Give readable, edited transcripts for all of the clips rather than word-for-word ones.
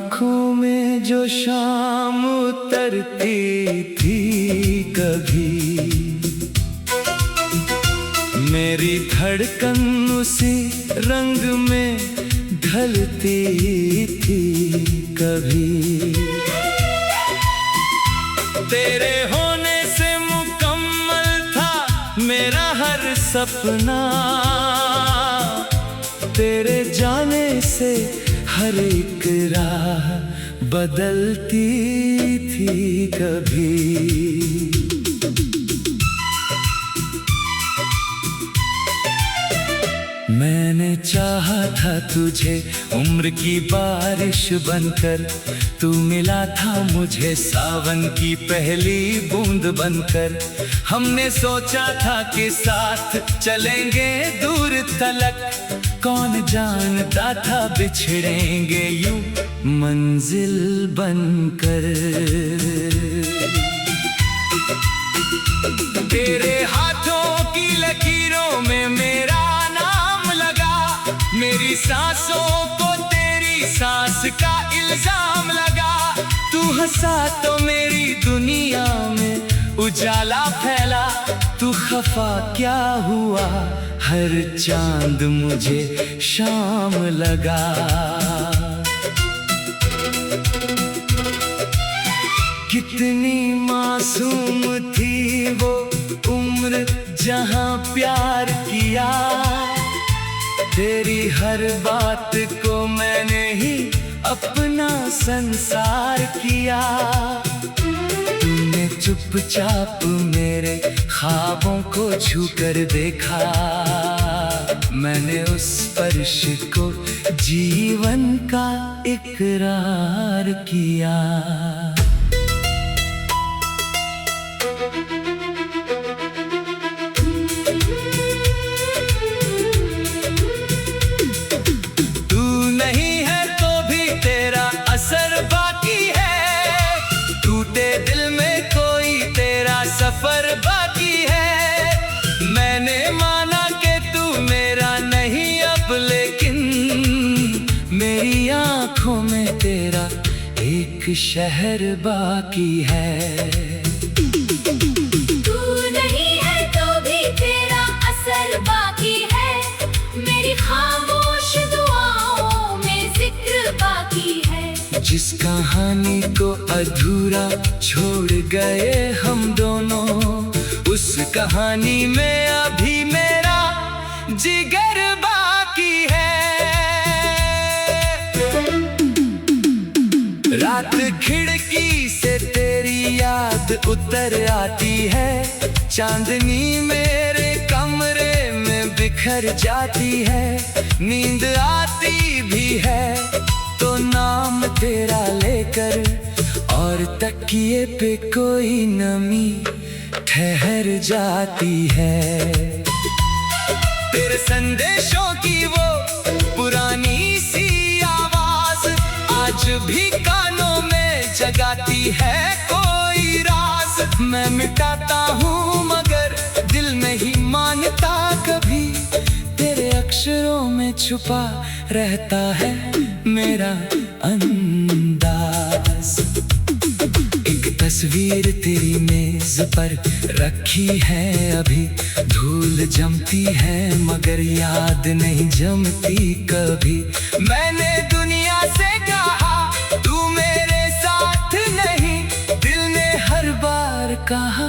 आँखों में जो शाम उतरती थी कभी, मेरी धड़कन उसी रंग में ढलती थी कभी। तेरे होने से मुकम्मल था मेरा हर सपना, तेरे जाने से हर एक राह बदलती थी कभी। मैंने चाहा था तुझे उम्र की बारिश बनकर, तू मिला था मुझे सावन की पहली बूंद बनकर। हमने सोचा था कि साथ चलेंगे दूर तलक, कौन जानता था बिछड़ेंगे यूं मंजिल बनकर। तेरे हाथों की लकीरों में मेरा नाम लगा, मेरी सांसों को तेरी सांस का इल्जाम लगा। तू हंसा तो मेरी दुनिया में उजाला फैला, तू खफा क्या हुआ हर चांद मुझे शाम लगा। कितनी मासूम थी वो उम्र जहां प्यार किया, तेरी हर बात को मैंने ही अपना संसार किया। तूने चुपचाप मेरे ख्वाबों को छूकर देखा, मैंने उस स्पर्श को जीवन का इकरार किया। असर बाकी है, टूटे दिल में कोई तेरा सफर बाकी है। मैंने माना कि तू मेरा नहीं अब, लेकिन मेरी आंखों में तेरा एक शहर बाकी है। तू नहीं है तो भी तेरा असर बाकी है, मेरी खामोश दुआओं में जिक्र बाकी है। जिस कहानी को अधूरा छोड़ गए हम दोनों, उस कहानी में अभी मेरा जिगर बाकी है। रात खिड़की से तेरी याद उतर आती है, चांदनी मेरे कमरे में बिखर जाती है। नींद आती भी है तो नाम तेरा लेकर, और तकिए पे कोई नमी ठहर जाती है। तेरे संदेशों की वो पुरानी सी आवाज आज भी कानों में जगाती है कोई राज। मैं मिटाता हूँ मगर दिल नहीं मानता कभी, तेरे अक्षरों में छुपा रहता है मेरा अंदाज। एक तस्वीर तेरी मेज पर रखी है अभी, धूल जमती है मगर याद नहीं जमती कभी। मैंने दुनिया से कहा तू मेरे साथ नहीं, दिल ने हर बार कहा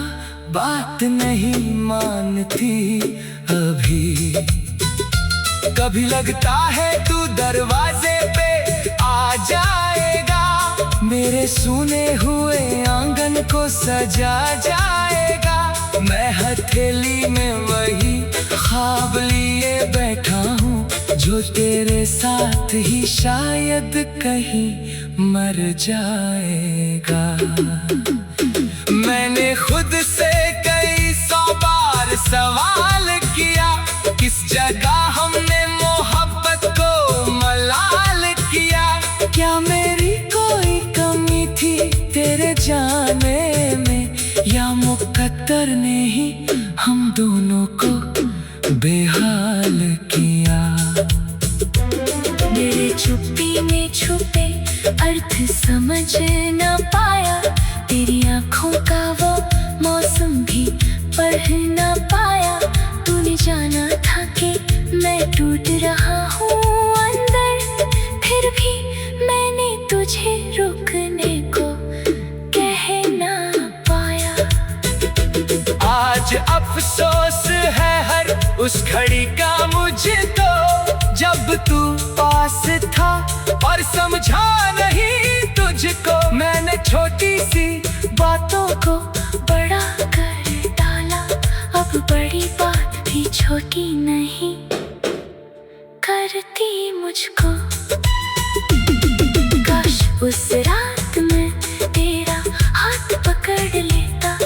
बात नहीं मानती अभी। कभी लगता है तू दरवाजे पे आ जाएगा, मेरे सूने हुए आंगन को सजा जाएगा। मैं हथेली में वही ख्वाब लिए बैठा हूँ, जो तेरे साथ ही शायद कहीं मर जाएगा। मैंने खुद से कई सौ बार सवाल किया, किस जगह हमने मोहब्बत को मलाल किया। क्या मेरी कोई कमी थी तेरे जाने में, या मुकद्दर ने ही हम दोनों को बेहाल किया। मेरे चुप्पी में छुपे अर्थ समझ न पाया, तेरी आंखों का वो मौसम भी पढ़ न पाया। तूने जाना था कि मैं टूट रहा हूँ अंदर, फिर भी मैंने तुझे रुकने को कह ना पाया। आज अफसोस है हर उस घड़ी का मुझको, जब तू पास था और समझा नहीं तुझको। मैंने छोटी सी बातों को बड़ा कर डाला, अब बड़ी बात भी छोटी नहीं करती मुझको। काश उस रात में तेरा हाथ पकड़ लेता,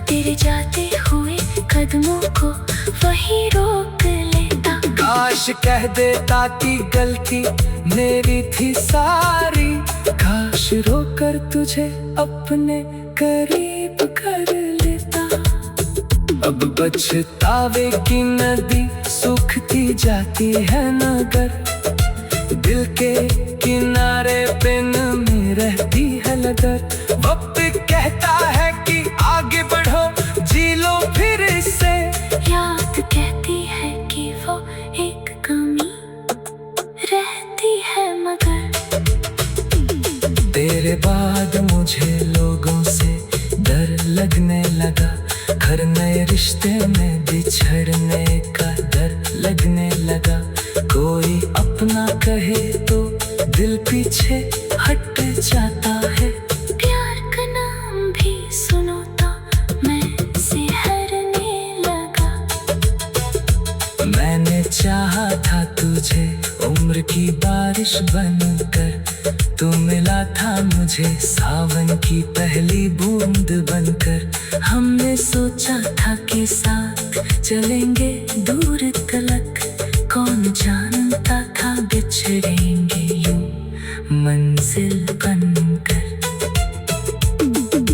तेरे जाते हुए कदमों को वही रोक लेता। काश कह देता कि गलती मेरी थी सारी, काश रोकर तुझे अपने करीब कर लेता। अब पछतावे की नदी सूखती जाती है नगर, दिल के किनारे पे में रहती है लगर। वक्त कहता है कि आगे बढ़ो, जी लो फिर से। याद कहती है कि वो एक कमी रहती है मगर। तेरे बाद मुझे लोगों से डर लगने लगा, हर नए रिश्ते में बिछड़ने का डर लगने लगा। कोई अपना कहे तो दिल पीछे हट जाता है, प्यार का नाम भी सुनो तो मैं सिहरने लगा। मैंने चाहा था तुझे उम्र की बारिश बनकर, तू मिला था मुझे सावन की पहली बूंद बनकर। हमने सोचा था कि साथ चलेंगे दूर तलक, कौन जानता था बिछड़ेंगे यूं मंजिल बनकर।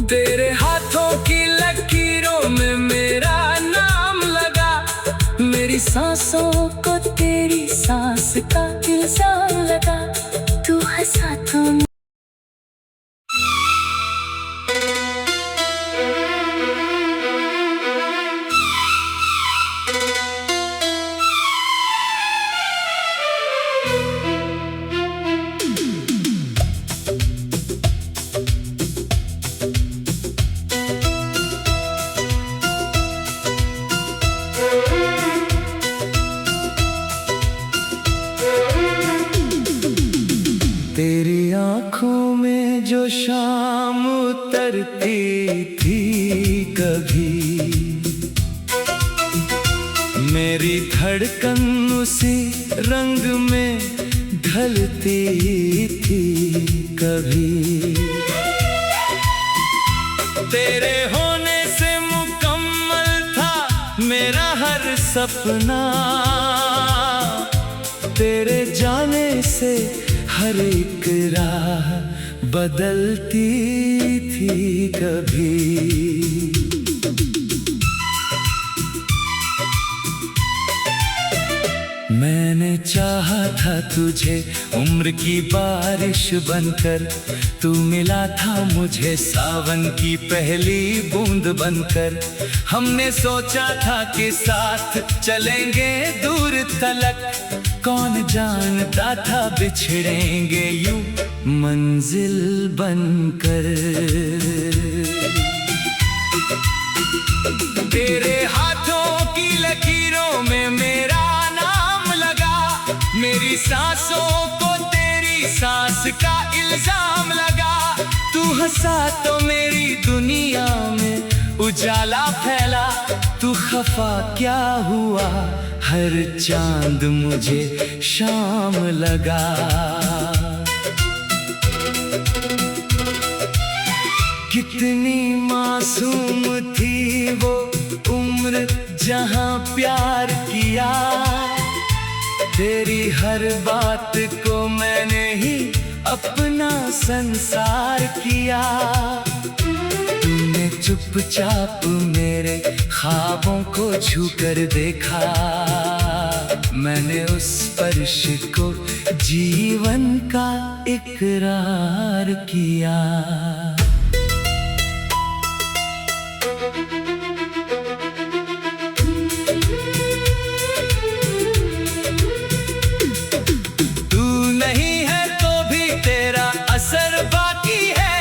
तेरे हाथों की लकीरों में मेरा नाम लगा, मेरी सांसों को तेरी सांस का इल्जाम लगा। तू हंसा तो तेरी आँखों में जो शाम उतरती थी कभी, मेरी धड़कन उसी रंग में ढलती थी कभी। तेरे होने से मुकम्मल था मेरा हर सपना, तेरे जाने से हर एक राह बदलती थी कभी। मैंने चाहा था तुझे उम्र की बारिश बनकर, तू मिला था मुझे सावन की पहली बूंद बनकर। हमने सोचा था कि साथ चलेंगे दूर तलक, कौन जानता था बिछड़ेंगे यूं मंजिल बनकर। तेरे हाथों की लकीरों में मेरा नाम लगा, मेरी सांसों को तेरी सांस का इल्जाम लगा। तू हंसा तो मेरी दुनिया में उजाला फैला, तू खफा क्या हुआ हर चांद मुझे शाम लगा। कितनी मासूम थी वो उम्र जहां प्यार किया, तेरी हर बात को मैंने ही अपना संसार किया। तूने चुपचाप मेरे ख्वाबों को छूकर देखा, मैंने उस स्पर्श को जीवन का इकरार किया। तू नहीं है तो भी तेरा असर बाकी है,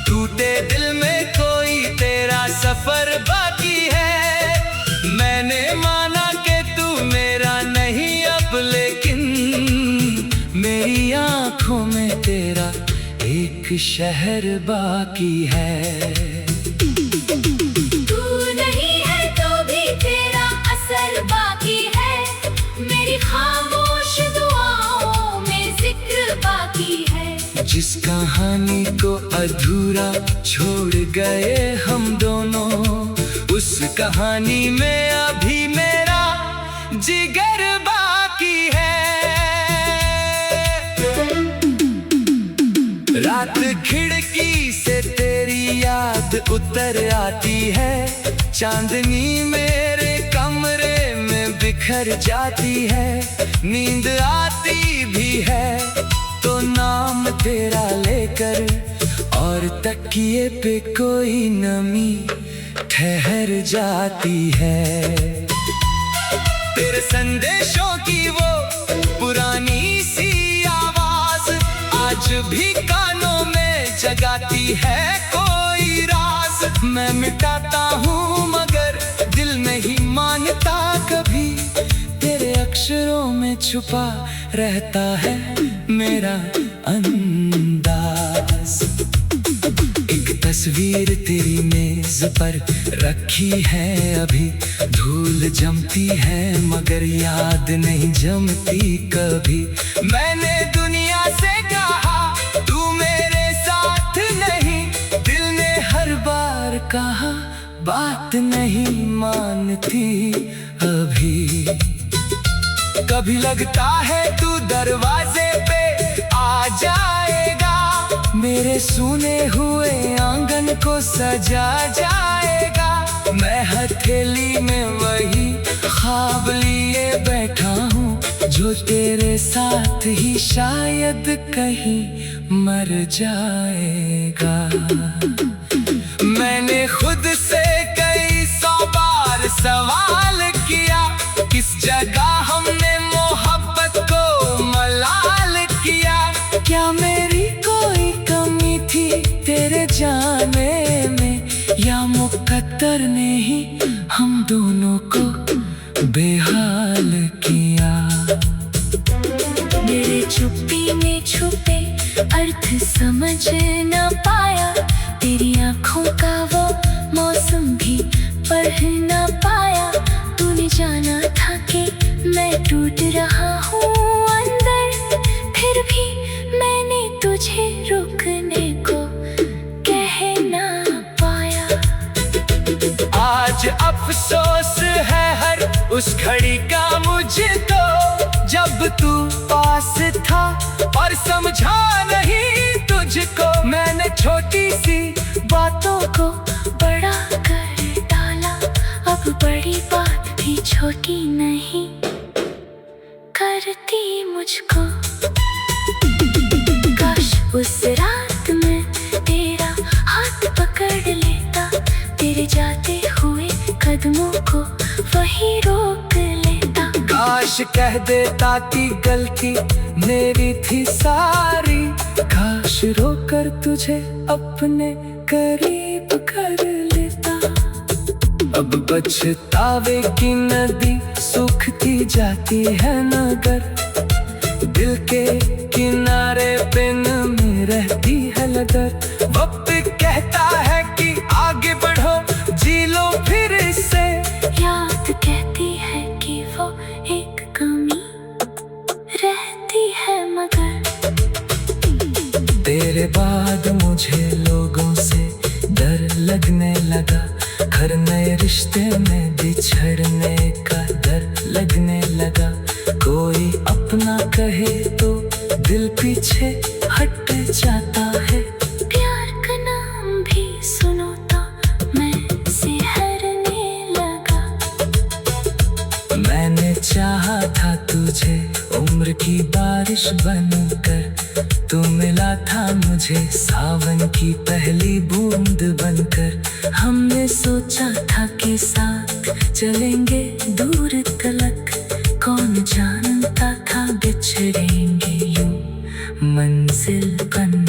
टूटे दिल में कोई तेरा सफर बाकी है। मैंने माना कि तू मेरा नहीं अब, लेकिन मेरी आंखों में तेरा एक शहर बाकी है। तू नहीं है तो भी तेरा असर बाकी है, मेरी खामोश दुआओं में जिक्र बाकी है। जिस कहानी को अधूरा छोड़ गए हम दोनों, उस कहानी में अभी मेरा जिगर बाकी है। रात खिड़की से तेरी याद उतर आती है, चांदनी मेरे कमरे में बिखर जाती है। नींद आती भी है तो नाम तेरा लेकर, और तकिए पे कोई नमी ठहर जाती है। तेरे संदेशों की वो पुरानी सी आवाज आज भी कानों में जगाती है कोई राज। मैं मिटाता हूँ मगर दिल नहीं मानता कभी, तेरे अक्षरों में छुपा रहता है मेरा अंदाज। एक तस्वीर तेरी मेज पर रखी है अभी, धूल जमती है मगर याद नहीं जमती कभी। मैंने दुनिया से कहा तू मेरे साथ नहीं, दिल ने हर बार कहा बात नहीं मानती अभी। कभी लगता है तू दरवाजे पे आ जाएगा, मेरे सुने हुए आंगन को सजा जाएगा। मैं हथेली में वही ख्वाब लिए बैठा हूँ, जो तेरे साथ ही शायद कहीं मर जाएगा। मैंने खुद से कई 100 बार सवाल किया, किस जगह हमने मोहब्बत को मलाल किया। क्या मेरी कोई कमी थी तेरे जाने में, या मुकद्दर ने ही हम दोनों को बेहाल किया। मेरे चुप्पी में छुपे अर्थ समझ न पाया, तेरी आंखों का वो मौसम भी पढ़ न पाया। तूने जाना था कि मैं टूट रहा हूँ अंदर, फिर भी मैंने तुझे रुकने को कह ना पाया। आज अफसोस है हर उस घड़ी का मुझे तो, जब तू पास था और समझा नहीं तुझको। मैंने छोटी सी बातों को बड़ा कर डाला, अब बड़ी बात भी छोटी नहीं करती मुझको। काश उस रात में तेरा हाथ पकड़ लेता, तेरे जाते हुए कदमों को वही रोक लेता। काश कह देता कि गलती मेरी थी सारी, काश रोकर तुझे अपने करीब कर लेता। अब पछतावे की नदी सूखती जाती है नगर, दिल के किनारे पे में रहती है लगर। वक्त कहता है कि आगे बढ़ो, जी लो फिर इससे। याद कहती है कि वो एक कमी रहती है मगर। तेरे बाद मुझे लोगों से डर लगने लगा, हर नए रिश्ते में बिछड़ने का डर लगने लगा। कोई अपना कहे तो दिल पीछे हट जाता है, प्यार का नाम भी सुनो तो मैं सिहरने लगा। मैंने चाहा मिला था मुझे सावन की पहली बूंद बनकर। हमने सोचा था कि साथ चलेंगे दूर तलक, कौन जानता था बिछड़ेंगे यूं मंजिल बन